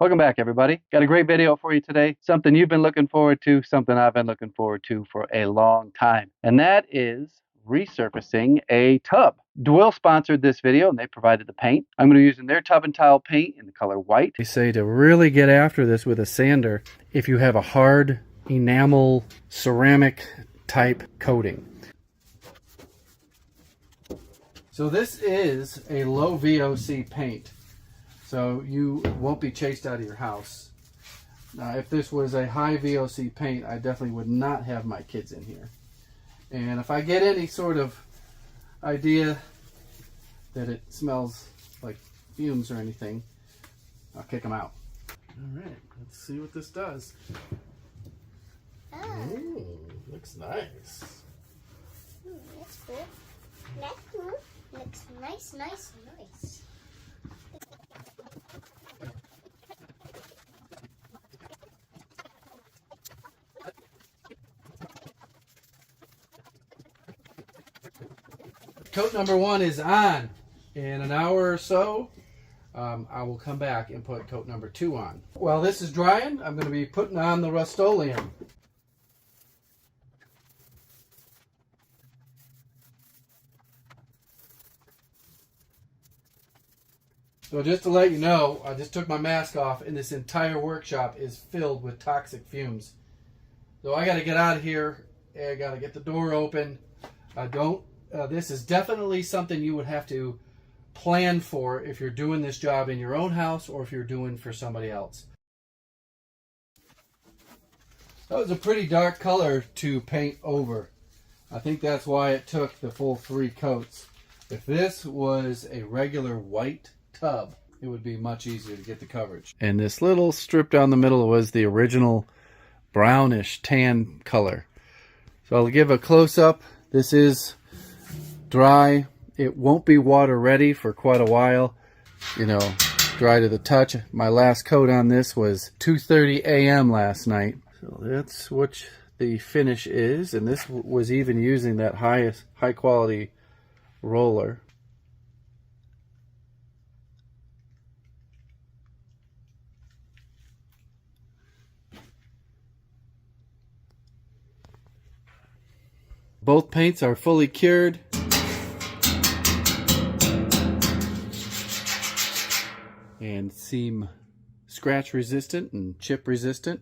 Welcome back, everybody. Got a great video for you today. Something you've been looking forward to, something I've been looking forward to for a long time. And that is resurfacing a tub. Dwil sponsored this video and they provided the paint. I'm going to be using their tub and tile paint in the color white. They say to really get after this with a sander if you have a hard enamel ceramic type coating. So this is a low VOC paint. So you won't be chased out of your house. Now, if this was a high VOC paint, I definitely would not have my kids in here. And if I get any sort of idea that it smells like fumes or anything, I'll kick them out. All right, let's see what this does. Oh. Ooh, looks nice. That's cool. That's cool. Looks nice, nice, nice. Coat number 1 is on. In an hour or so, I will come back and put coat number 2 on. While this is drying, I'm going to be putting on the Rustoleum. So just to let you know, I just took my mask off and this entire workshop is filled with toxic fumes. So I got to get out of here. I got to get the door open. This is definitely something you would have to plan for if you're doing this job in your own house or if you're doing for somebody else. That was a pretty dark color to paint over. I think that's why it took the full 3 coats. If this was a regular white tub, it would be much easier to get the coverage. And this little strip down the middle was the original brownish tan color. So I'll give a close-up. This is dry. It won't be water ready for quite a while. You know, dry to the touch. My last coat on this was 2:30 a.m. last night. So that's what the finish is. And this was even using that high quality roller. Both paints are fully cured. And seem scratch resistant and chip resistant.